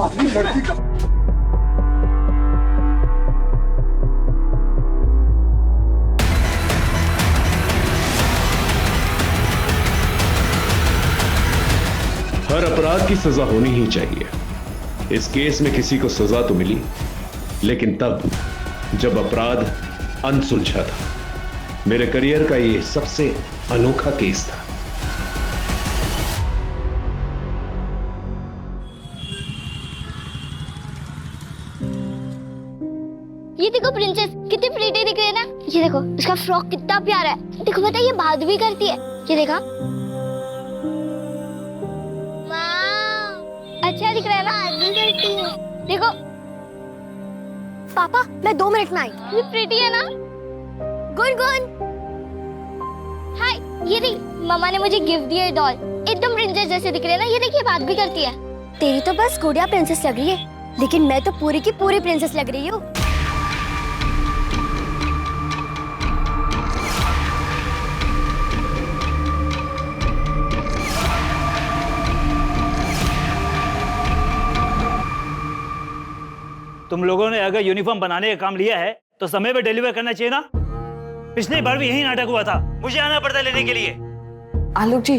अपनी लड़की का हर अपराध की सजा होनी ही चाहिए। इस केस में किसी को सजा तो मिली, लेकिन तब जब अपराध अनसुलझा था। मेरे करियर का यह सबसे अनोखा केस था। ये देखो प्रिंसेस, कितनी प्रीटी दिख रही है ना। ये देखो इसका फ्रॉक कितना प्यारा है। देखो पता है ये बात भी करती है। ये देखा, अच्छा दिख रहा है ना। भी करती है। देखो पापा, मैं 2 मिनट में आई। ये प्रीटी है ना। गुनगुन, हाय। ये देख, मम्मा ने मुझे गिफ्ट दिया डॉल। एकदम प्रिंसेस जैसे दिख रही है ना। ये देखिए बात भी करती है। तेरी तो बस गुड़िया प्रिंसेस लग रही है, लेकिन मैं तो पूरी की पूरी प्रिंसेस लग रही हूँ। तुम लोगों ने अगर यूनिफॉर्म बनाने का काम लिया है तो समय पे डिलीवर करना चाहिए ना। पिछली बार भी यही नाटक हुआ था, मुझे आना पड़ता है लेने के लिए। आलोक जी,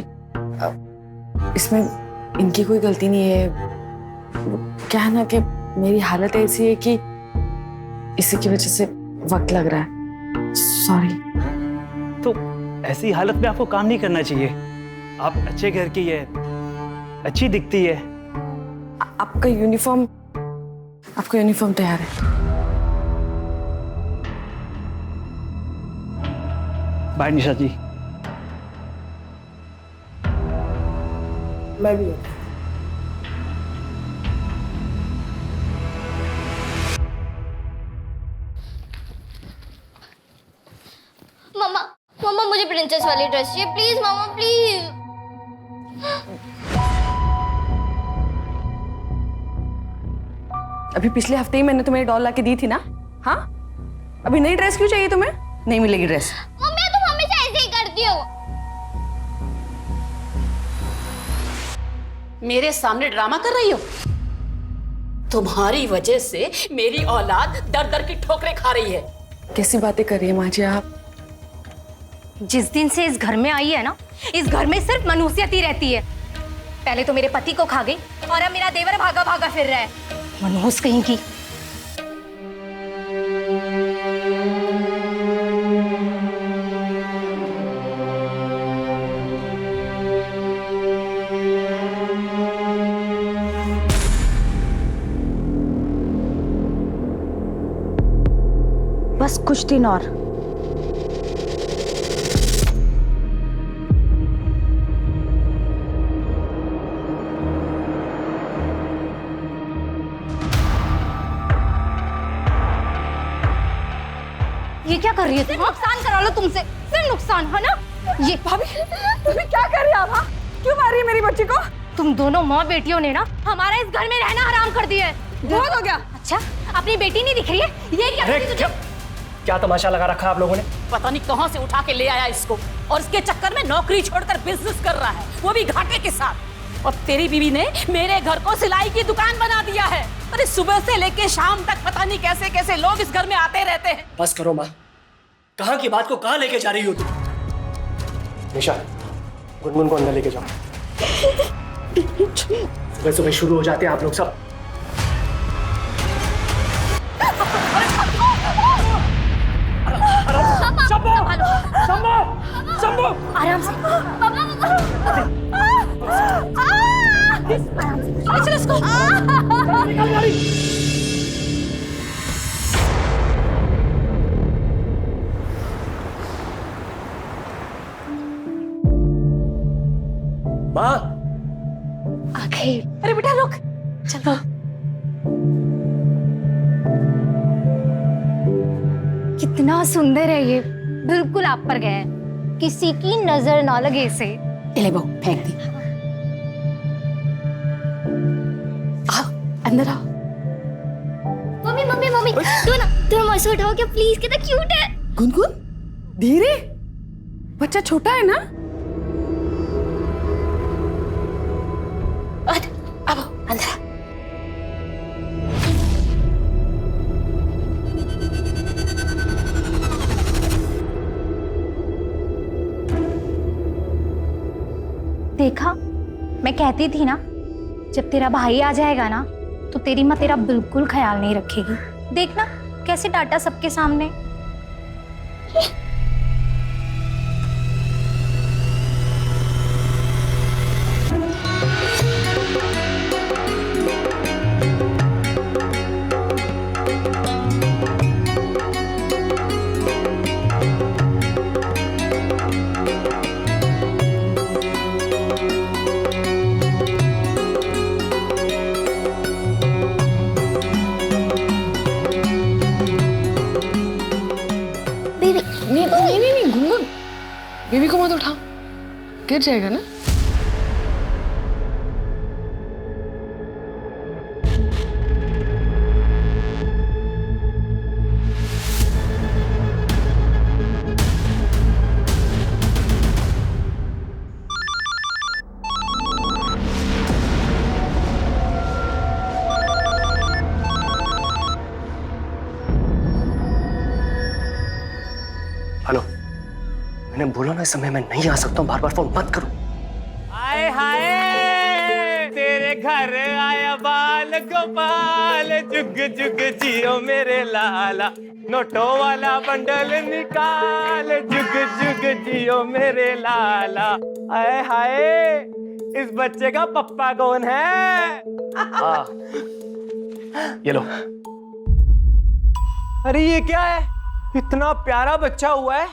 इसमें इनकी कोई गलती नहीं है। क्या है ना कि मेरी हालत ऐसी है कि इसी की वजह से वक्त लग रहा है। सॉरी। तो ऐसी हालत में आपको काम नहीं करना चाहिए। आप अच्छे घर की है, अच्छी दिखती है। आपका यूनिफॉर्म तैयार है। बाय निशा जी। मैं भी। मम्मा, मम्मा मुझे प्रिंसेस वाली ड्रेस चाहिए। प्लीज मम्मा, प्लीज। अभी पिछले हफ्ते ही मैंने तुम्हें डॉल लाके दी थी ना। हाँ, अभी नई ड्रेस क्यों चाहिए तुम्हें? नहीं मिलेगी ड्रेस। मम्मी तुम हमेशा ऐसे ही करती हो। मेरे सामने ड्रामा कर रही हो? तुम्हारी वजह से मेरी औलाद दर दर की ठोकरें खा रही है। कैसी बातें कर रही है माँ जी आप? जिस दिन से इस घर में आई है ना, इस घर में सिर्फ मनुष्यत ही रहती है। पहले तो मेरे पति को खा गई और अब मेरा देवर भागा भागा फिर रहा है। मनहूस कहीं की। बस कुछ दिन और। ये क्या कर रही है? सिर्फ नुकसान करा लो तुमसे, सिर्फ नुकसान है ना। ये भाभी क्या कर रही है आप? हाँ? क्यों मार रही है मेरी बच्ची को? तुम दोनों माँ बेटियों ने ना हमारा इस घर में रहना हराम कर दिया है। बहुत हो गया। अच्छा, अपनी बेटी नहीं दिख रही है? ये क्या कर रही है तुझे? क्या तमाशा लगा रखा आप लोगों ने? पता नहीं कहां से उठा के ले आया इसको, और इसके चक्कर में नौकरी छोड़कर बिजनेस कर रहा है, वो भी घाटे के साथ। और तेरी बीवी ने मेरे घर को सिलाई की दुकान बना दिया है। अरे सुबह से लेके शाम तक पता नहीं कैसे कैसे लोग इस घर में आते रहते हैं। बस करो माँ, कहाँ की बात को कहाँ लेके जा रही हो तुम? निशा, गुनगुन को अंदर लेके जाओ। सुबह सुबह शुरू हो जाते हैं आप लोग सब। आराम से। चलो इसको। माँ, आखिर। अरे बेटा रुक, चलो। कितना सुंदर है ये, बिल्कुल आप पर गया है, किसी की नजर ना लगे इसे। ले बहू, फेंक दी। आओ अंदर आओ। मम्मी मम्मी मम्मी, तुम मस्त उठाओ क्या प्लीज, कितना क्यूट है। गुनगुन धीरे, बच्चा छोटा है ना। अब अंदर। कहती थी ना, जब तेरा भाई आ जाएगा ना तो तेरी माँ तेरा बिल्कुल ख्याल नहीं रखेगी। देखना कैसे डांटा सबके सामने। नहीं गुनगुन, बेबी को मत उठा, गिर जाएगा ना। हेलो, मैंने बोला ना इस समय मैं नहीं आ सकता हूँ, बार बार फोन मत करो। हाय हाय तेरे घर आया बाल गोपाल, जुग जुग जियो मेरे लाला, नोटों वाला बंडल निकाल, जुग जुग जियो मेरे लाला। हाय हाय इस बच्चे का पप्पा कौन है? हाँ, ये लो। अरे ये क्या है, इतना प्यारा बच्चा हुआ है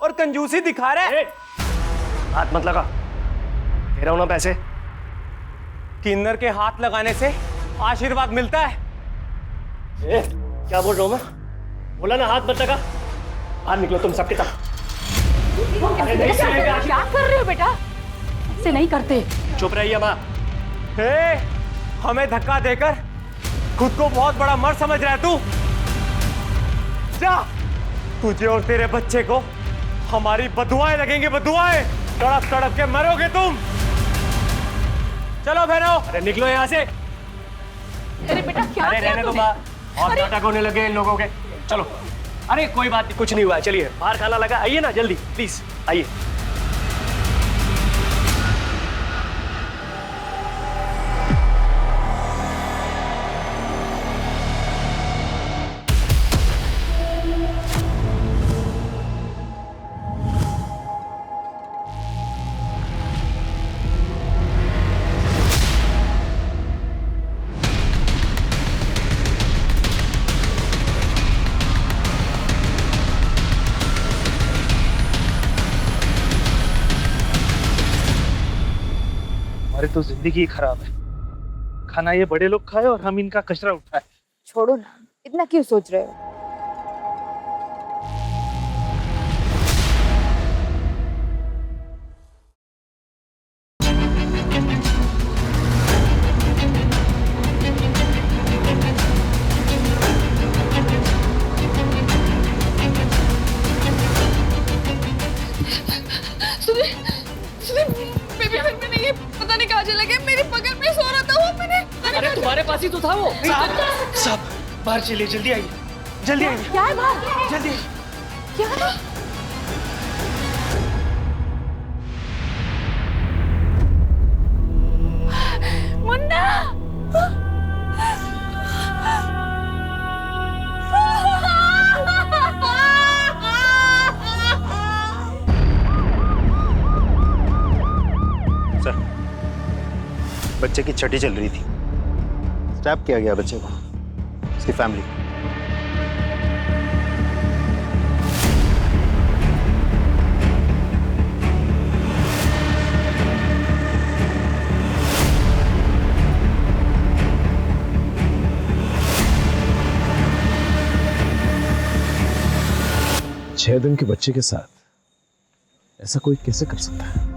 और कंजूसी दिखा रहा है। हाथ मत लगा, दे रहा हूं ना पैसे। किन्नर के हाथ लगाने से आशीर्वाद मिलता है। क्या बोल रहा हूं मैं? बोला ना हाथ मत लगा। बाहर निकलो तुम सबके सब। क्या कर रहे हो बेटा? ऐसे नहीं करते। चुप रहिए माँ। हमें धक्का देकर खुद को बहुत बड़ा मर्द समझ रहा है तू। जा, तुझे और तेरे बच्चे को हमारी बदुआएं लगेंगी, बदुआएं। तड़प तड़प के मरोगे तुम। चलो बहनों, अरे निकलो यहाँ से। अरे बेटा क्या अरे किया रहने दो तूने? माँ, और नाटक होने लगे इन लोगों के। चलो, अरे कोई बात नहीं, कुछ नहीं हुआ है। चलिए बाहर खाना लगा, आइए ना जल्दी प्लीज आइए। हमारी तो जिंदगी ही खराब है। खाना ये बड़े लोग खाए और हम इनका कचरा उठाए। छोड़ो ना, इतना क्यों सोच रहे हो? पता नहीं कहाँ चला गया, मेरी पकड़ में सो रहा था वो। मैंने अरे तुम्हारे पास ही तो था वो। साहब बाहर चलिए, जल्दी आइए, जल्दी आइए। क्या है बाहर? जल्दी। क्या है? मुन्ना! सर, बच्चे की छठी चल रही थी, स्टैप किया गया बच्चे को, उसकी फैमिली। छह दिन के बच्चे के साथ ऐसा कोई कैसे कर सकता है?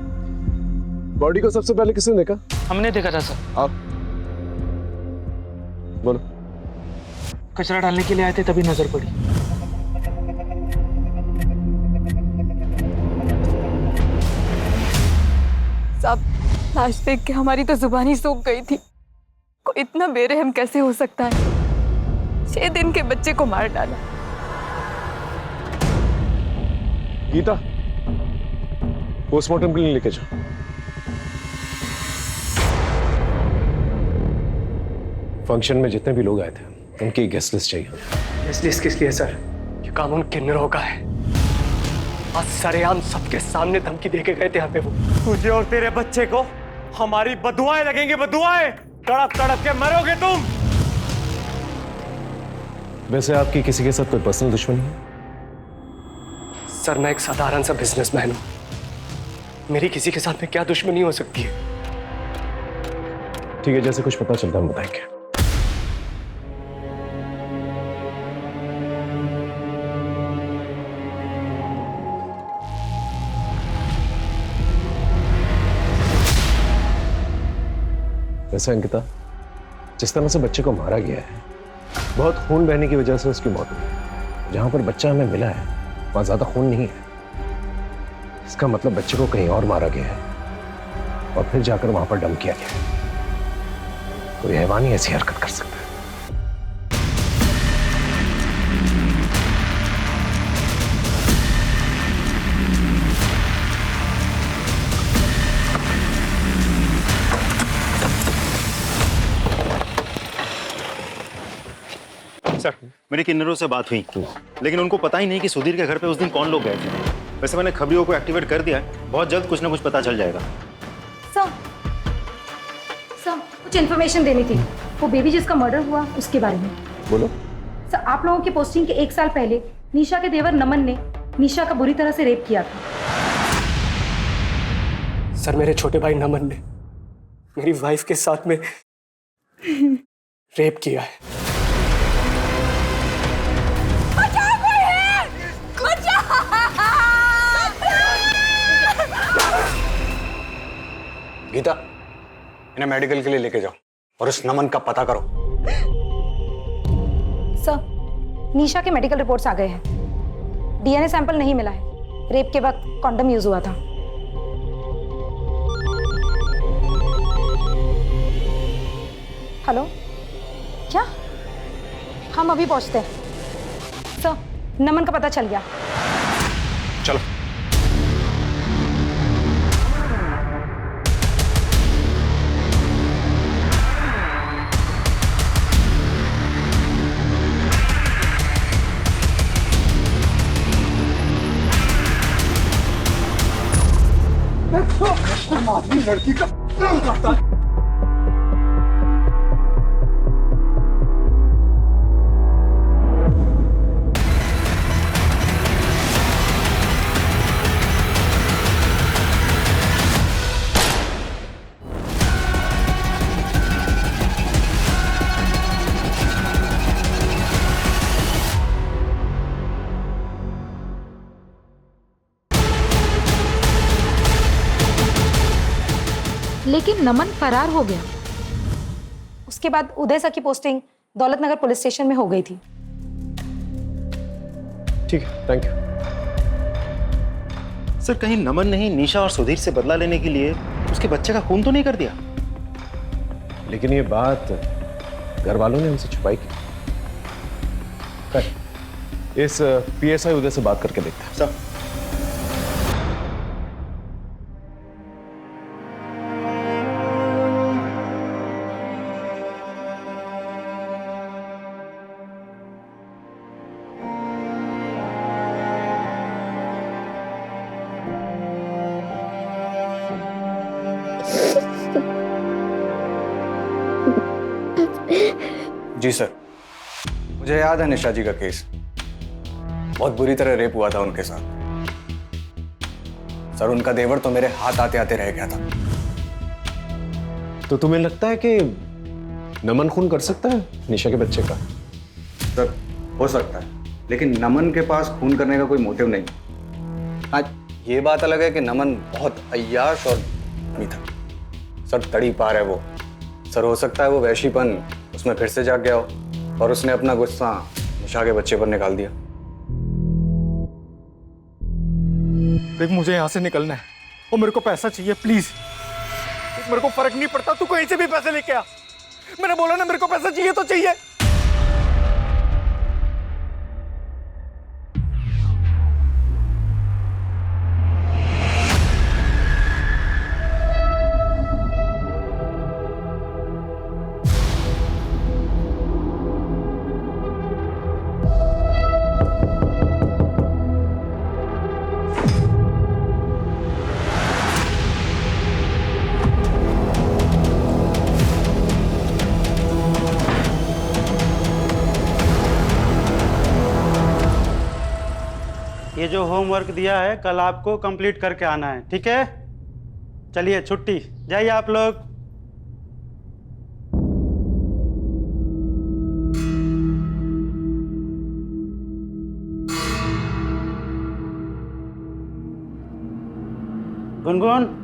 बॉडी को सबसे पहले किसने देखा? हमने देखा था सर। आप बोलो। कचरा डालने के लिए आए थे, तभी नजर पड़ी। साहब, लाश देख के हमारी तो जुबानी सूख गई थी। कोई इतना बेरहम कैसे हो सकता है? 6 दिन के बच्चे को मार डाला। गीता, पोस्टमार्टम के लिए लेके जाओ। फंक्शन में जितने भी लोग आए थे उनकी गेस्ट लिस्ट चाहिए। गेस्ट लिस्ट किस लिए सर? ये कानून किन्नरों का है। आज सरेआम सबके सामने धमकी दे के गए थे हमें वो। तुझे और तेरे बच्चे को हमारी बदुआएं लगेंगी, बदुआएं। तड़प तड़प के मरोगे तुम। वैसे आपकी किसी के साथ कोई पर्सनल दुश्मनी है? सर मैं एक साधारण सा बिजनेसमैन हूं, मेरी किसी के साथ में क्या दुश्मनी हो सकती है? ठीक है, जैसे कुछ पता चलता हम बताएंगे। वैसे अंकिता, जिस तरह से बच्चे को मारा गया है, बहुत खून बहने की वजह से उसकी मौत हुई। जहां पर बच्चा हमें मिला है वहां ज्यादा खून नहीं है। इसका मतलब बच्चे को कहीं और मारा गया है और फिर जाकर वहां पर डंप किया गया है। कोई हैवान ही ऐसी हरकत कर सकता है। सर, मेरी किन्नरों से बात हुई, लेकिन उनको पता ही नहीं कि सुधीर के घर पे उस दिन कौन लोग गए थे। वैसे मैंने खबरियों को एक्टिवेट कर दिया है, बहुत जल्द कुछ ना कुछ पता चल जाएगा। सर, कुछ इन्फॉर्मेशन देनी थी, वो बेबी जिसका मर्डर हुआ उसके बारे में। बोलो। सर, आप लोगों की पोस्टिंग के 1 साल पहले निशा के देवर नमन ने निशा का बुरी तरह से रेप किया था। सर, मेरे छोटे भाई नमन ने मेरी वाइफ के साथ में रेप किया है। गीता, इन्हें मेडिकल के लिए लेके जाओ और उस नमन का पता करो। सर, निशा के मेडिकल रिपोर्ट्स आ गए हैं। डीएनए सैंपल नहीं मिला है। रेप के वक्त कॉन्डम यूज हुआ था। हेलो, क्या? हम अभी पहुंचते हैं। सर, नमन का पता चल गया। चलो। लड़की का प्रेम करता है। लेकिन नमन फरार हो गया। उसके बाद उदय सर की पोस्टिंग दौलतनगर पुलिस स्टेशन में हो गई थी। ठीक है, थैंक यू। सर, कहीं नमन ने ही निशा और सुधीर से बदला लेने के लिए उसके बच्चे का खून तो नहीं कर दिया? लेकिन ये बात घर वालों ने हमसे छुपाई की। इस पीएसआई उदय से बात करके देखते हैं। सर, जी सर, मुझे याद है निशा जी का केस। बहुत बुरी तरह रेप हुआ था उनके साथ। सर, उनका देवर तो मेरे हाथ आते आते रह गया था। तो तुम्हें लगता है कि नमन खून कर सकता है निशा के बच्चे का? सर, हो सकता है, लेकिन नमन के पास खून करने का कोई मोटिव नहीं। हाँ, ये बात अलग है कि नमन बहुत अय्याश और धनी था। सर, तड़ी पार है वो। सर, हो सकता है वो वैशीपन उसमें फिर से जाग गया हो और उसने अपना गुस्सा निशा के बच्चे पर निकाल दिया। देख, मुझे यहाँ से निकलना है और मेरे को पैसा चाहिए, प्लीज। मेरे को फर्क नहीं पड़ता, तू कहीं से भी पैसे लेके आ। मैंने बोला ना, मेरे को पैसा चाहिए तो चाहिए। ये जो होमवर्क दिया है कल आपको कंप्लीट करके आना है, ठीक है? चलिए छुट्टी, जाइए आप लोग। गुनगुन,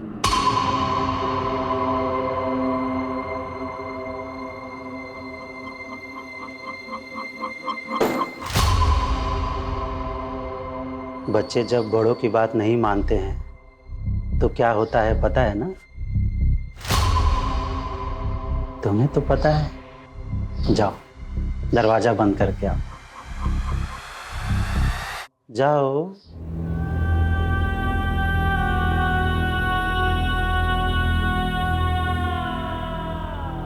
बच्चे जब बड़ों की बात नहीं मानते हैं तो क्या होता है पता है ना? तुम्हें तो पता है। जाओ दरवाजा बंद करके आओ, जाओ।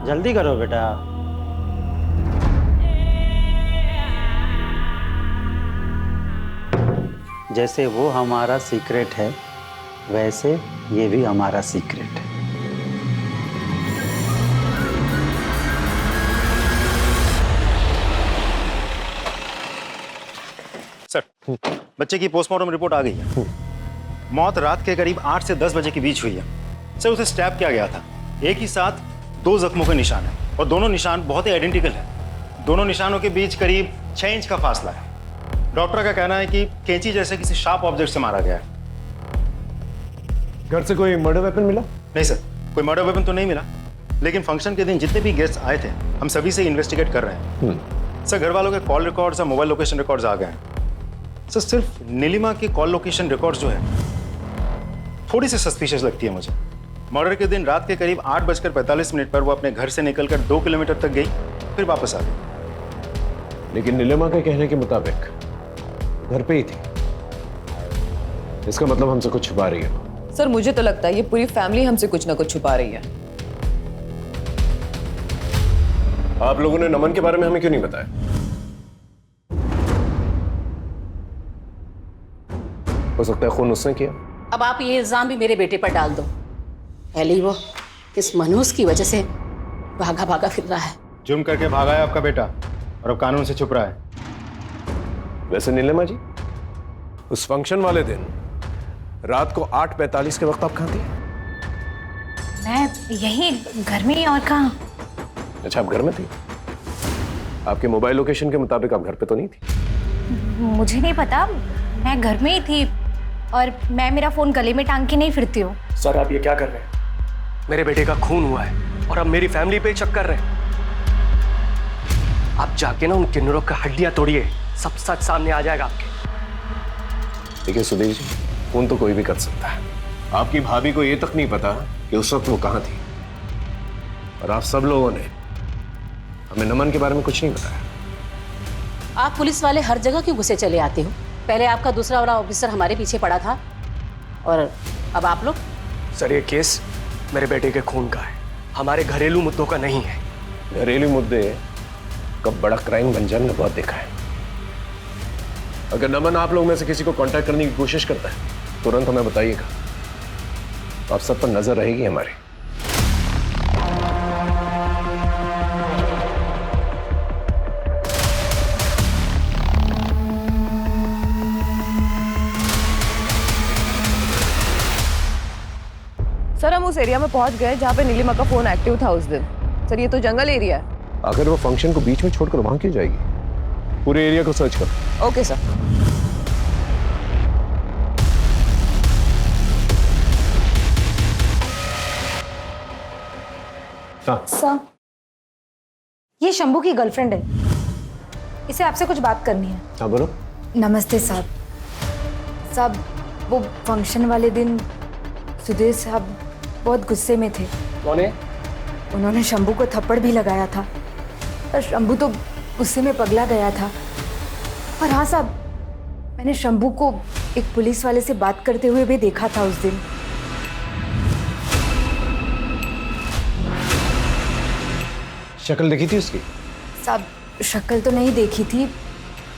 जल्दी करो बेटा। जैसे वो हमारा सीक्रेट है वैसे ये भी हमारा सीक्रेट है। सर, बच्चे की पोस्टमार्टम रिपोर्ट आ गई है। मौत रात के करीब 8 से 10 बजे के बीच हुई है। सर, उसे स्टैब किया गया था। एक ही साथ 2 जख्मों के निशान है और दोनों निशान बहुत ही आइडेंटिकल है। दोनों निशानों के बीच करीब 6 इंच का फासला है। डॉक्टर का कहना है कि कैंची जैसे किसी शार्प ऑब्जेक्ट से मारा गया है। घर से कोई मर्डर वेपन मिला? नहीं सर, कोई मर्डर वेपन तो नहीं मिला, लेकिन फंक्शन के दिन जितने भी गेस्ट आए थे हम सभी से इन्वेस्टिगेट कर रहे हैं। सर, घर वालों के कॉल रिकॉर्ड्स और मोबाइल लोकेशन रिकॉर्ड्स आ गए हैं। सर, सिर्फ नीलिमा की कॉल लोकेशन रिकॉर्ड्स जो है थोड़ी सी सस्पिशियस लगती है मुझे। मर्डर के दिन रात के करीब 8:45 पर वो अपने घर से निकलकर 2 किलोमीटर तक गई, फिर वापस आ गई। लेकिन नीलिमा के कहने के मुताबिक घर पे ही थी। इसका मतलब हमसे कुछ छुपा रही है। सर, मुझे तो लगता है ये पूरी फैमिली हमसे कुछ ना कुछ छुपा रही है। आप लोगों ने नमन के बारे में हमें क्यों नहीं बताया? हो सकता है खून उसने किया। अब आप ये इल्जाम भी मेरे बेटे पर डाल दो। पहले ही वो इस मनोज की वजह से भागा भागा फिर रहा है। जुर्म करके भागा है आपका बेटा और अब कानून से छुप रहा है। वैसे नीलिमा जी, उस फंक्शन वाले दिन रात को 8:45 के वक्त आप कहाँ थी? मैं यही घर में ही, और कहाँ? अच्छा, आप घर में थी। आपके मोबाइल लोकेशन के मुताबिक आप घर पे तो नहीं थी? मुझे नहीं पता, मैं घर में ही थी और मैं मेरा फोन गले में टांग के नहीं फिरती हूँ। सर, आप ये क्या कर रहे हैं? मेरे बेटे का खून हुआ है और अब मेरी फैमिली पे शक कर रहे हैं। आप जाके ना उन किन्नरों का हड्डियां तोड़िए, सब सच सामने आ जाएगा आपके। देखिए सुधीर जी, खून तो कोई भी कर सकता है। आपकी भाभी को ये तक नहीं पता कि उस वक्त वो कहाँ थी, और आप सब लोगों ने हमें नमन के बारे में कुछ नहीं बताया। आप पुलिस वाले हर जगह क्यों घुसे चले आते हो? पहले आपका दूसरा वाला ऑफिसर हमारे पीछे पड़ा था और अब आप लोग। सर, ये केस मेरे बेटे के खून का है, हमारे घरेलू मुद्दों का नहीं है। घरेलू मुद्दे कब बड़ा क्राइम बन जाए, बहुत देखा है। अगर नमन आप लोग में से किसी को कांटेक्ट करने की कोशिश करता है तुरंत हमें बताइएगा, आप सब पर नजर रहेगी हमारी। सर, हम उस एरिया में पहुंच गए जहाँ पे नीलिमा का फोन एक्टिव था उस दिन। सर, ये तो जंगल एरिया है। अगर वो फंक्शन को बीच में छोड़कर वहां क्यों जाएगी? पूरे एरिया को सर्च करो। Okay sir. सर, ये शंभू की गर्लफ्रेंड है, इसे आपसे कुछ बात करनी है। हाँ बोलो। नमस्ते साहब। साहब, वो फंक्शन वाले दिन सुधीर साहब बहुत गुस्से में थे। कौन है? उन्होंने शंभू को थप्पड़ भी लगाया था और शंभू तो गुस्से में पगला गया था। और हाँ साहब, मैंने शंभू को एक पुलिस वाले से बात करते हुए भी देखा था उस दिन। शक्ल देखी थी उसकी? साहब, शक्ल तो नहीं देखी थी,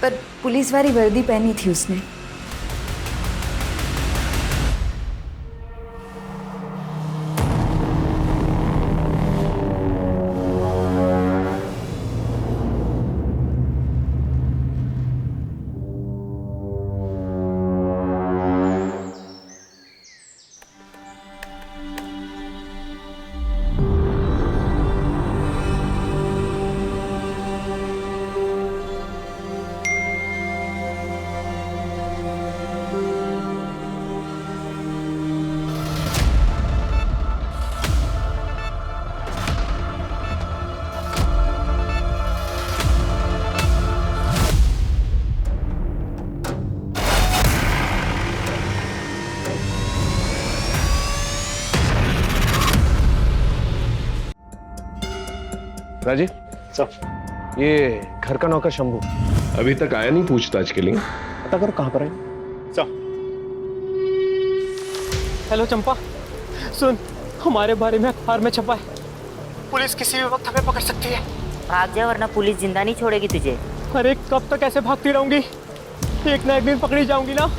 पर पुलिस वाली वर्दी पहनी थी उसने। राजीव सर, ये घर का नौकर शंभू अभी तक आया नहीं पूछताछ के लिए। पता करो कहाँ पर है। सर। हेलो चंपा, सुन, हमारे बारे में अखबार में छपा है, पुलिस किसी भी वक्त हमें पकड़ सकती है। भाग जा वरना पुलिस जिंदा नहीं छोड़ेगी तुझे। अरे कब तक ऐसे भागती रहूंगी, एक ना एक दिन पकड़ी जाऊंगी ना।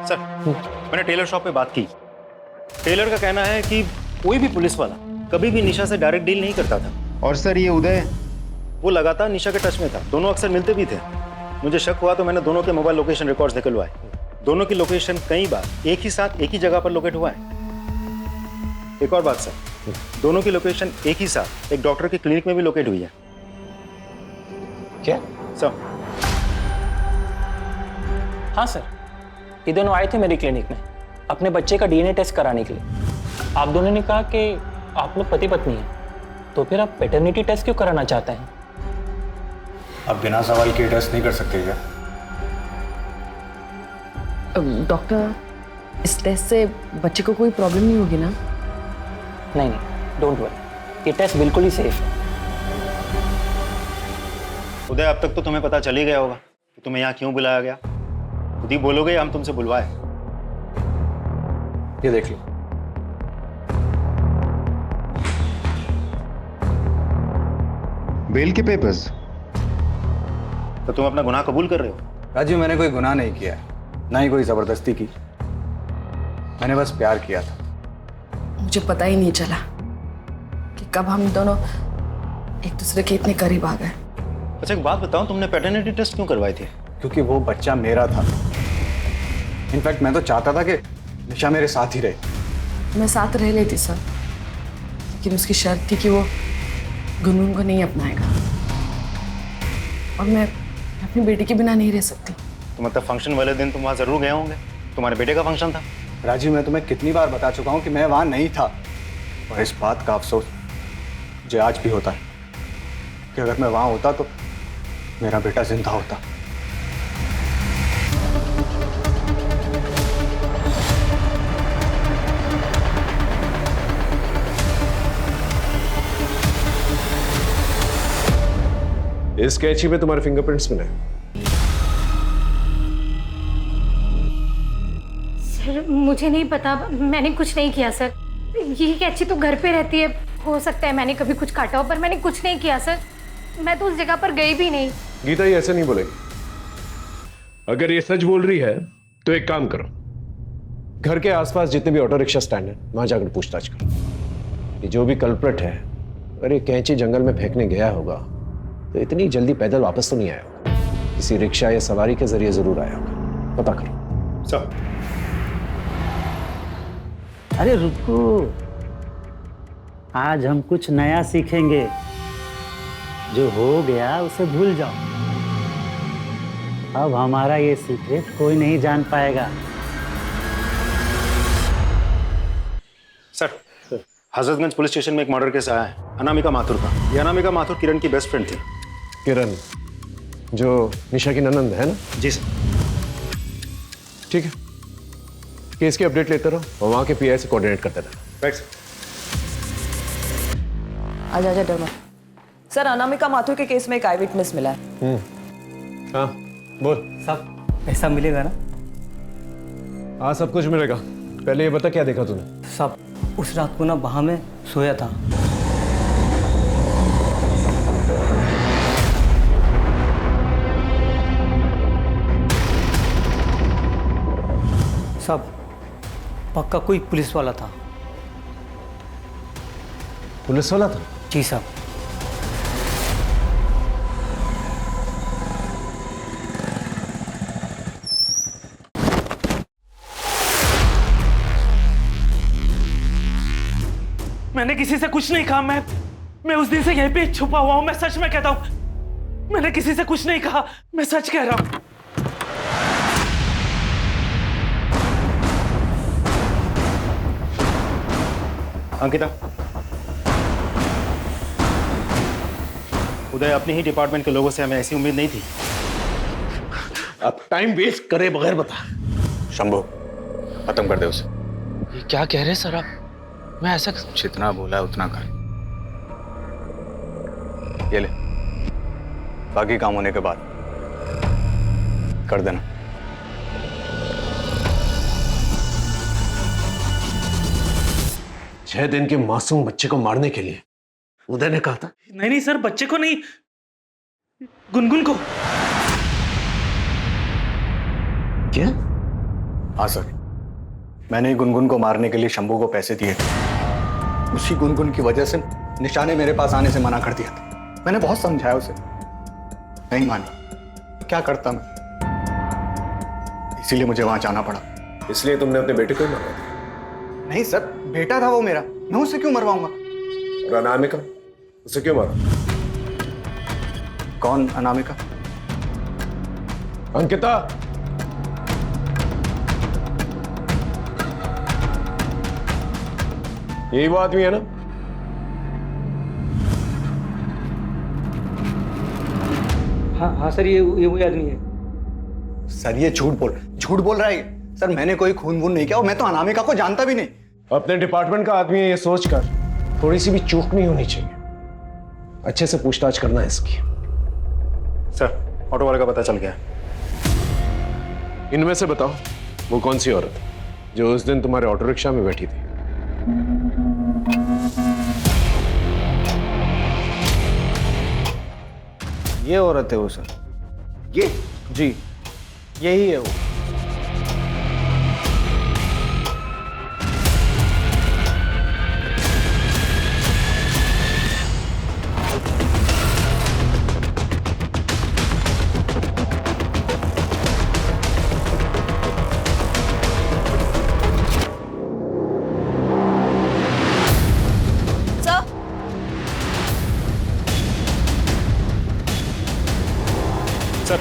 सर, मैंने टेलर शॉप पे बात की। टेलर का कहना है कि कोई भी पुलिस वाला कभी भी निशा से डायरेक्ट डील नहीं करता था। और सर ये उदय, वो लगातार निशा के टच में था, दोनों अक्सर मिलते भी थे। मुझे शक हुआ तो मैंने दोनों के मोबाइल लोकेशन रिकॉर्ड्स निकलवाए। दोनों की लोकेशन कई बार एक ही साथ एक ही जगह पर लोकेट हुआ है। एक और बात सर, दोनों की लोकेशन एक ही साथ एक डॉक्टर के क्लिनिक में भी लोकेट हुई है। क्या सर? हाँ सर, ये दोनों आए थे मेरी क्लिनिक में अपने बच्चे का डीएनए टेस्ट कराने के लिए। आप दोनों ने कहा कि आप लोग पति पत्नी हैं, तो फिर आप पेटर्निटी टेस्ट क्यों कराना चाहते हैं? आप बिना सवाल के टेस्ट नहीं कर सकते क्या? डॉक्टर, इस टेस्ट से बच्चे को कोई प्रॉब्लम नहीं होगी ना? नहीं नहीं, डोंट वरी, ये टेस्ट बिल्कुल ही सेफ है। उदय, अब तक तो तुम्हें पता चल ही गया होगा कि तुम्हें यहाँ क्यों बुलाया गया। खुद ही बोलोगे हम तुमसे बुलवाए। ये देख लो। बेल के पेपर्स। तो तुम अपना गुनाह कबूल कर रहे हो? राजू, मैंने कोई गुनाह नहीं किया है, ना ही कोई जबरदस्ती की। मैंने बस प्यार किया था। मुझे पता ही नहीं चला कि कब हम दोनों एक दूसरे के इतने करीब आ गए। अच्छा एक बात बताओ, तुमने पैटर्निटी टेस्ट क्यों करवाई थी? क्योंकि वो बच्चा मेरा था। इनफैक्ट मैं तो चाहता था कि निशा मेरे साथ ही रहे। मैं साथ रह लेती सर, लेकिन उसकी शर्त थी कि वो गुनगुन को नहीं अपनाएगा, और मैं अपनी बेटी के बिना नहीं रह सकती। तो मतलब फंक्शन वाले दिन तुम वहाँ जरूर गए होंगे, तुम्हारे बेटे का फंक्शन था। राजीव, मैं तुम्हें कितनी बार बता चुका हूँ कि मैं वहाँ नहीं था, और इस बात का अफसोस मुझे आज भी होता है कि अगर मैं वहाँ होता तो मेरा बेटा जिंदा होता। इस कैची में तुम्हारे फिंगरप्रिंट्स मिले। सर मुझे नहीं पता, मैंने कुछ नहीं किया सर। ये कैची तो घर पे रहती है, हो सकता है मैंने कभी कुछ काटा हो, पर मैंने कुछ नहीं किया सर। मैं तो उस जगह पर गई भी नहीं। गीता, ये ऐसे नहीं बोलेगी। अगर ये सच बोल रही है तो एक काम करो, घर के आसपास जितने भी ऑटो रिक्शा स्टैंड है वहां जाकर पूछताछ करो। ये जो भी कल्प्रिट है, अगर ये कैंची जंगल में फेंकने गया होगा तो इतनी जल्दी पैदल वापस तो नहीं आया होगा, किसी रिक्शा या सवारी के जरिए जरूर आया होगा। पता करो। सर। अरे रुको, आज हम कुछ नया सीखेंगे। जो हो गया उसे भूल जाओ। अब हमारा ये सीक्रेट कोई नहीं जान पाएगा। सर, हजरतगंज पुलिस स्टेशन में एक मर्डर केस आया है अनामिका माथुर का। ये अनामिका माथुर किरण की बेस्ट फ्रेंड थी। किरण जो निशा की ननंद है ना? जी सर। ठीक है, केस की अपडेट लेते रहो और वहां के पीआई से कोऑर्डिनेट करते रहो। Right sir. आजा आजा डरमा। सर, अनामिका माथुर के केस में एक आई विटनेस मिला है। हाँ बोल। सब पैसा मिलेगा ना? हाँ सब कुछ मिलेगा। पहले ये बता क्या देखा तूने? सब उस रात को ना वहां में सोया था। साहब पक्का कोई पुलिस वाला था। पुलिस वाला था? जी साहब। मैंने किसी से कुछ नहीं कहा। मैं उस दिन से यहीं पे छुपा हुआ हूं। मैं सच में कहता हूं, मैंने किसी से कुछ नहीं कहा। मैं सच कह रहा हूं। अंकिता, उदय अपने ही डिपार्टमेंट के लोगों से हमें ऐसी उम्मीद नहीं थी। अब टाइम वेस्ट करे बगैर बता। शंभू, खत्म कर दे उसे। ये क्या कह रहे हैं सर आप? मैं ऐसा जितना बोला है उतना कर। ये ले, बाकी काम होने के बाद कर देना। 6 दिन के मासूम बच्चे को मारने के लिए उदय ने कहा था। नहीं सर, बच्चे को नहीं, गुनगुन को। क्या? हाँ सर, मैंने गुनगुन को मारने के लिए शंभू को पैसे दिए थे। उसी गुनगुन की वजह से निशा ने मेरे पास आने से मना कर दिया था। मैंने बहुत समझाया उसे, नहीं मानी। क्या करता मैं, इसीलिए मुझे वहां जाना पड़ा। इसलिए तुमने अपने बेटे को ही मारा? नहीं सर, बेटा था वो मेरा, मैं उसे क्यों मरवाऊंगा? और अनामिका, उसे क्यों मारा? कौन अनामिका? अंकिता, यही वो आदमी है ना? हाँ सर, ये वही आदमी है। सर ये झूठ बोल रहा है। सर मैंने कोई खून वून नहीं किया और मैं तो अनामिका को जानता भी नहीं। अपने डिपार्टमेंट का आदमी है ये सोचकर थोड़ी सी भी चूक नहीं होनी चाहिए। अच्छे से पूछताछ करना है इसकी। सर, ऑटो वाले का पता चल गया। इनमें से बताओ, वो कौन सी औरत जो उस दिन तुम्हारे ऑटो रिक्शा में बैठी थी? ये औरत है वो सर। ये? जी, यही है वो। सर,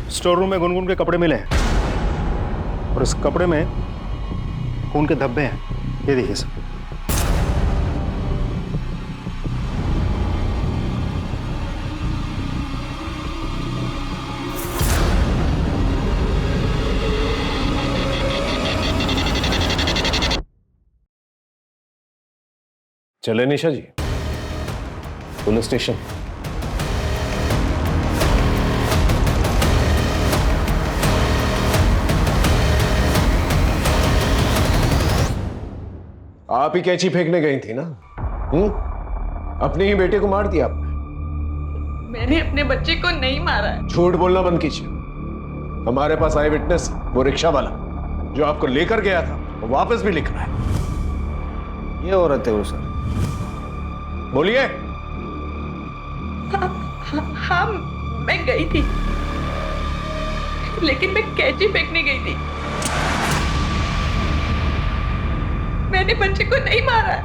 स्टोर रूम में गुनगुन के कपड़े मिले हैं और उस कपड़े में खून के धब्बे हैं। ये देखिए सर। चले निशा जी पुलिस स्टेशन। आप ही कैंची फेंकने गई थी ना? अपने ही बेटे को मार दिया आपने। मैंने अपने बच्चे को नहीं मारा है। झूठ बोलना बंद कीजिए। हमारे पास आई विटनेस वो रिक्शा वाला जो आपको लेकर गया था, वो वापस भी लिख रहा है। ये औरत है वो सर। बोलिए। हाँ, मैं गई थी, लेकिन मैं कैंची फेंकने गई थी। मैंने बच्चे को नहीं मारा।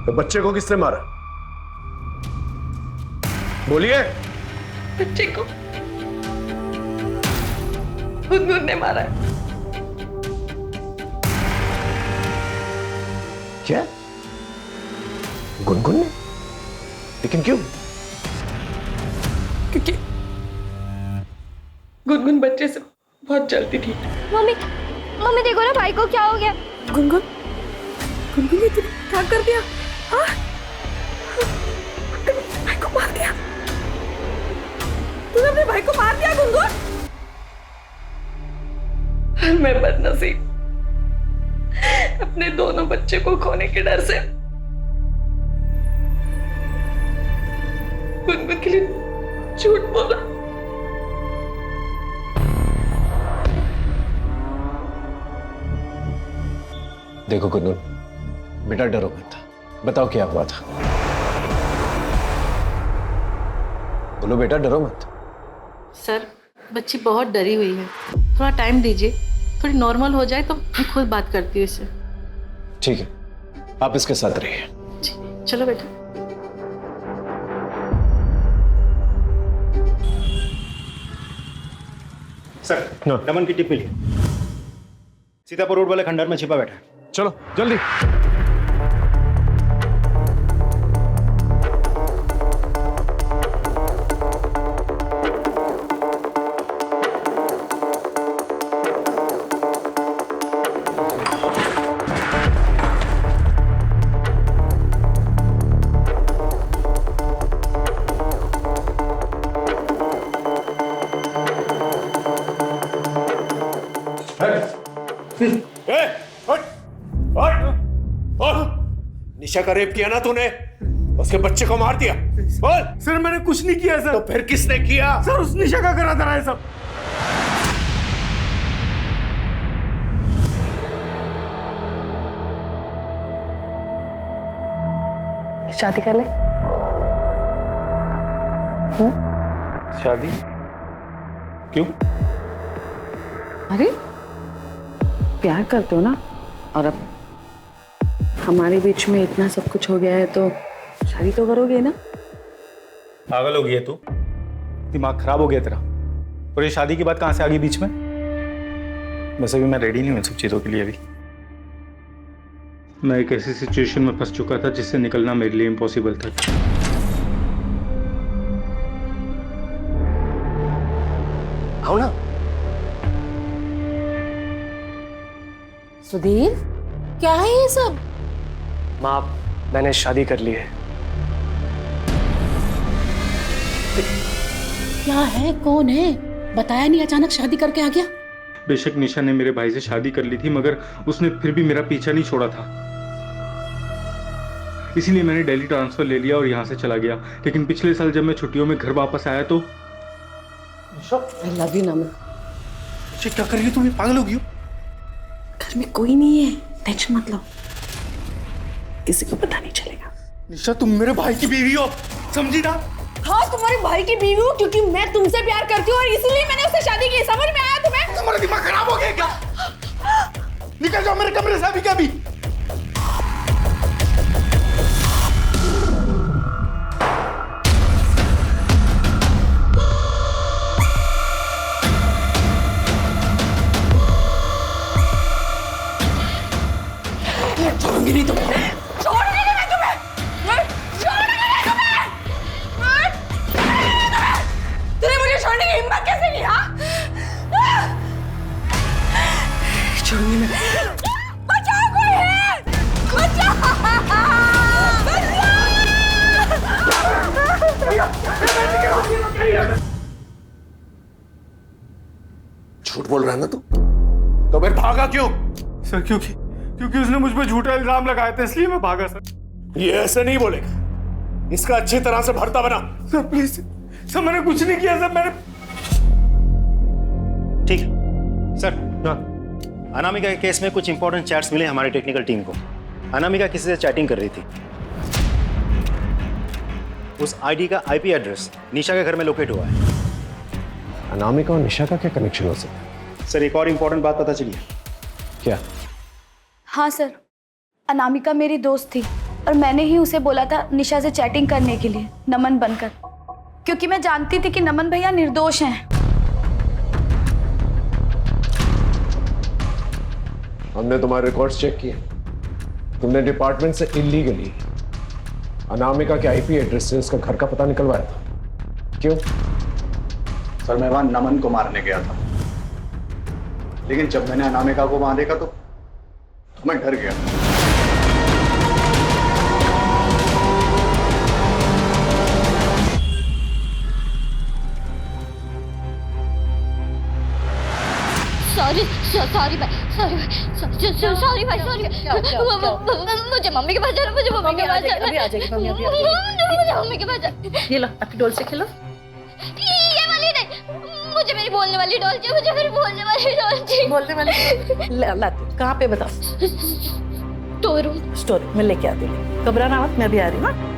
तो बच्चे को किसने मारा? बोलिए। बच्चे को गुनगुन ने मारा। क्या? गुनगुन ने? लेकिन क्यों? क्योंकि गुनगुन बच्चे से बहुत जलती थी। मम्मी देखो ना, भाई को क्या हो गया? गुनगुन ने क्या कर दिया? हाँ? भाई को मार दिया? तूने अपने भाई को मार दिया गुनगुन? मैं बदनसीब, अपने दोनों बच्चे को खोने के डर से गुनगुन के लिए झूठ बोला। देखो गुनगुन, बेटा डरो मत, बताओ क्या हुआ था। बोलो बेटा, डरो मत। सर, बच्ची बहुत डरी हुई है, थोड़ा टाइम दीजिए, थोड़ी नॉर्मल हो जाए तो मैं खुद बात करती हूँ इससे। ठीक है, आप इसके साथ रहिए। चलो बेटा। सर, नमन की टिप मिली। सीतापुर रोड वाले खंडहर में छिपा बैठा है। चलो जल्दी। निशा का रेप किया ना तूने, उसके बच्चे को मार दिया। बोल। सर मैंने कुछ नहीं किया सर। तो फिर किसने किया? सर उस निशा का करा था ये सब। शादी कर ले। शादी? क्यों? अरे प्यार करते हो ना, और अब हमारे बीच में इतना सब कुछ हो गया है तो शादी तो करोगे ना। पागल हो गई है तू, दिमाग खराब हो गया तेरा। और ये शादी की बात कहां से आ गई बीच में? वैसे भी मैं रेडी नहीं हूं इन सब चीजों के लिए अभी। मैं एक ऐसी सिचुएशन में फंस चुका था जिससे निकलना मेरे लिए इम्पॉसिबल था। आओ ना। सुधीर, क्या है ये सब? माँ, मैंने शादी कर ली है। क्या है, कौन है? बताया नहीं, अचानक शादी करके आ गया। बेशक निशा ने मेरे भाई से शादी कर ली थी, मगर उसने फिर भी मेरा पीछा नहीं छोड़ा था। इसीलिए मैंने दिल्ली ट्रांसफर ले लिया और यहाँ से चला गया। लेकिन पिछले साल जब मैं छुट्टियों में घर वापस आया तो आई लव यू नमन। क्या कर रही हो तुम? पागल हो गई हो? घर में कोई नहीं है, टेंशन मत लो, किसी को पता नहीं चलेगा। निशा तुम मेरे भाई की बीवी हो, समझी ना? हाँ, तुम्हारे भाई की बीवी हूँ क्योंकि मैं तुमसे प्यार करती हूँ और इसीलिए मैंने उससे शादी की। समझ में आया तुम्हें? तुम्हारा दिमाग खराब हो गया क्या? निकल जाओ मेरे कमरे से अभी का भी। छोड़ूंगी नहीं तुम्हें। छोड़ने देना तुम्हें, छोड़ने देना तुम्हें। तूने मुझे छोड़ने की हिम्मत कैसे की? हाँ, छोड़ूंगी मैं। बचाओ, कोई है, बचाओ, झूठ बोल रहा है ना तू? तो फिर भागा क्यों? सर क्योंकि उसने मुझ पर झूठा इल्जाम लगाया था, इसलिए मैं भागा सर। ये ऐसे नहीं बोलेगा, इसका अच्छी तरह से भरता बना। सर प्लीज सर, मैंने कुछ नहीं किया सर। मैंने ठीक सर। अनामिका के केस में कुछ इंपॉर्टेंट चैट्स मिले हमारी टेक्निकल टीम को। अनामिका किसी से चैटिंग कर रही थी। उस आईडी का आईपी एड्रेस निशा के घर में लोकेट हुआ है। अनामिका और निशा का क्या कनेक्शन हो सकता है? सर एक और इंपॉर्टेंट बात पता चली है। क्या? हाँ सर, अनामिका मेरी दोस्त थी और मैंने ही उसे बोला था निशा से चैटिंग करने के लिए, नमन बनकर, क्योंकि मैं जानती थी कि नमन भैया निर्दोष हैं। हमने तुम्हारे रिकॉर्ड्स चेक किए, तुमने डिपार्टमेंट से इलीगली अनामिका के आईपी एड्रेस से उसका घर का पता निकलवाया था। क्यों? सर मैं वहां नमन को मारने गया था, लेकिन जब मैंने अनामिका को वहां देखा तो मैं डर गया। सॉरी भाई, मुझे मम्मी के पास जाना, मुझे मम्मी के पास जाना। अभी आ जाएगी मम्मी, मुझे मम्मी के पास जाना। ये लो, आपकी डोल से खेलो। ये वाली नहीं, मुझे मेरी बोलने वाली डॉल चाहिए, मुझे मेरी बोलने वाली डॉल चाहिए। बोलने वाली लाती कहाँ पे बताओ? स्टोर में लेके आती हूँ, घबराना मत, मैं भी आ रही हूँ।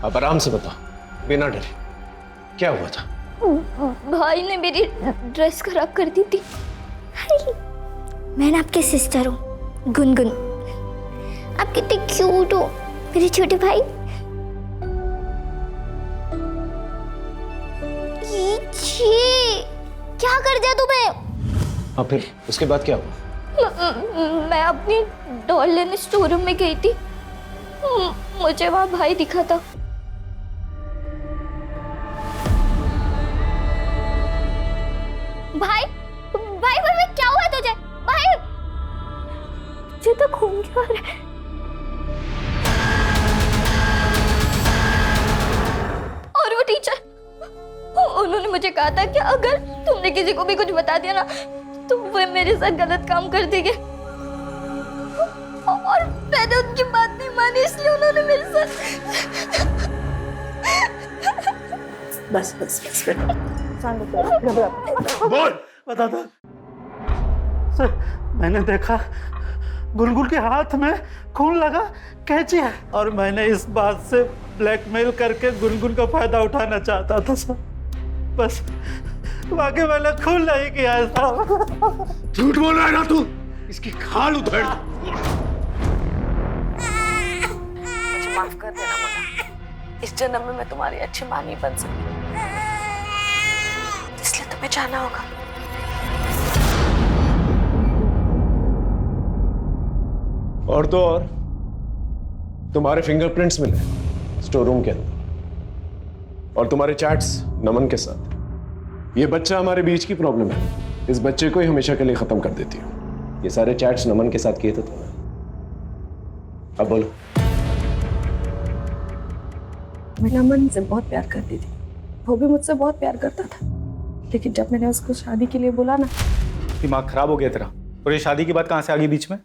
अब आराम से बता, बिना डरे, क्या हुआ था? भाई ने मेरी ड्रेस खराब कर दी थी। मैं ना आपके सिस्टर हूँ, गुनगुन। आप कितने क्यूट हो मेरे छोटे भाई। क्या कर दिया तुम्हें? हाँ, फिर उसके बाद क्या हुआ? मैं अपनी डॉल लेने स्टोर रूम में गई थी। मुझे वहां भाई दिखा था। भाई भाई भाई क्या हुआ तुझे? भाई तुझे तो खून क्यों आ रहा है? और वो टीचर, उन्होंने मुझे कहा था कि अगर तुमने किसी को भी कुछ बता दिया ना तो वो मेरे साथ गलत काम कर देंगे, और मैंने उनकी बात नहीं मानी, इसलिए उन्होंने मेरे साथ। बस बस बस बोल बता दो सर। मैंने देखा गुनगुन के हाथ में खून लगा, कैंची है, और मैंने इस बात से ब्लैकमेल करके गुनगुन का फायदा उठाना चाहता था सर। बस बाकी मैंने खून नहीं किया था। झूठ बोल रहा है ना तू? इसकी खाल उधेड़। मुझे माफ कर देना मुन्ना, इस जन्म में मैं तुम्हारी अच्छी माँ नहीं बन सकती, इसलिए तुम्हें जाना होगा। और तो और तुम्हारे फिंगरप्रिंट्स मिले स्टोर रूम के अंदर, और तुम्हारे चैट्स नमन के साथ। ये बच्चा हमारे बीच की प्रॉब्लम है, इस बच्चे को ही हमेशा के लिए खत्म कर देती हूँ। ये सारे चैट्स नमन के साथ किए थे तुमने। अब बोलो। मैं नमन से बहुत प्यार करती थी, वो भी मुझसे बहुत प्यार करता था, लेकिन जब मैंने उसको शादी के लिए बोला ना। दिमाग खराब हो गया तेरा, और ये शादी की बात कहाँ से आ गई बीच में?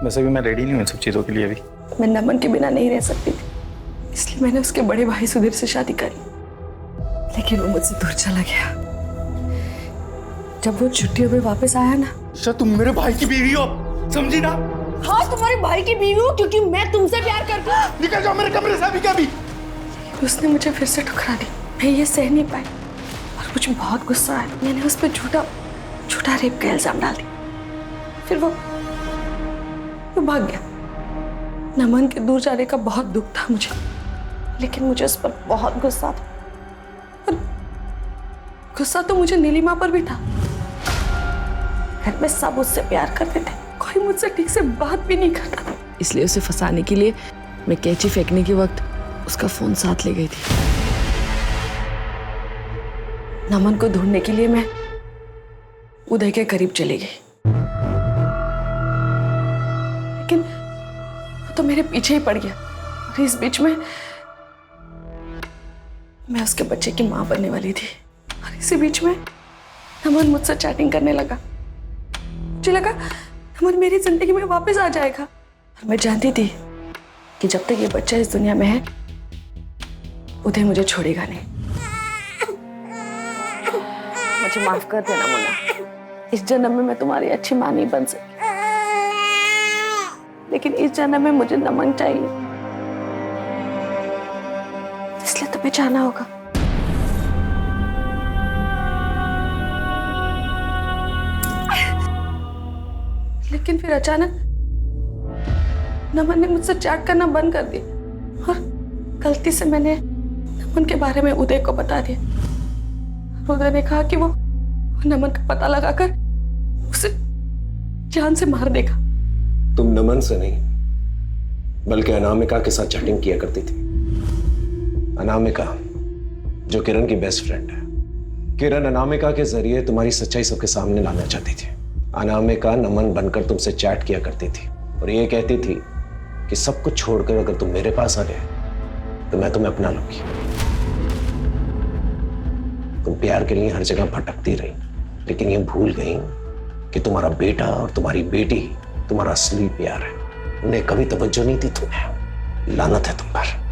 वैसे भी मैं रेडी नहीं हूँ इन सब चीजों के लिए अभी। मैं नमन के बिना नहीं रह सकती थी, इसलिए मैंने उसके बड़े भाई सुधीर से शादी करी, लेकिन वो मुझसे दूर चला गया। जब वो छुट्टियों में वापस आया ना। अच्छा तुम मेरे भाई की बीवी हो, समझी ना? हाँ, तुम्हारे भाई की बीवी हूँ क्योंकि मैं तुमसे प्यार करती हूँ। निकल जाओ मेरे कमरे से अभी का भी। उसने मुझे फिर से ठुकरा दी, मैं ये सह नहीं पाई और मुझे बहुत गुस्सा आया। मैंने उस पर झूठा रेप का इल्जाम डाल दिया। फिर वो भाग गया। नमन के दूर जाने का बहुत दुख था मुझे, लेकिन मुझे उस पर बहुत गुस्सा था, और गुस्सा तो मुझे नीलिमा पर भी था। घर में सब उससे प्यार करते थे, कोई मुझसे ठीक से बात भी नहीं करता था, इसलिए उसे फंसाने के लिए मैं कैंची फेंकने के वक्त उसका फोन साथ ले गई थी। नमन को ढूंढने के लिए मैं उदय के करीब चली गई, लेकिन वो तो मेरे पीछे ही पड़ गया। और इस बीच में मैं उसके बच्चे की मां बनने वाली थी, और इसी बीच में नमन मुझसे चैटिंग करने लगा। मुझे लगा नमन मेरी जिंदगी में वापस आ जाएगा, और मैं जानती थी कि जब तक ये बच्चा इस दुनिया में है उदय मुझे छोड़ेगा नहीं। मुझे माफ कर देना मुन्ना, इस जन्म में मैं तुम्हारी अच्छी मां नहीं बन सकी, लेकिन इस जन्म में मुझे नमन चाहिए, इसलिए तुम्हें जाना होगा। लेकिन फिर अचानक नमन ने मुझसे चैट करना बंद कर दिया, और गलती से मैंने नमन के बारे में उदय को बता दिया। उदय ने कहा कि वो नमन का पता लगाकर उसे जान से मार देगा। तुम नमन से नहीं बल्कि अनामिका के साथ चैटिंग किया करती थी। अनामिका जो किरण की बेस्ट फ्रेंड है। किरण अनामिका के जरिए तुम्हारी सच्चाई सबके सामने लाना चाहती थी। अनामिका नमन बनकर तुमसे चैट किया करती थी और ये कहती थी कि सब कुछ छोड़कर अगर तुम मेरे पास आ गए तो मैं तुम्हें अपना लूंगी। प्यार के लिए हर जगह भटकती रही, लेकिन ये भूल गई कि तुम्हारा बेटा और तुम्हारी बेटी तुम्हारा असली प्यार है। उन्हें कभी तवज्जो नहीं दी तुम्हें। लानत है तुम पर।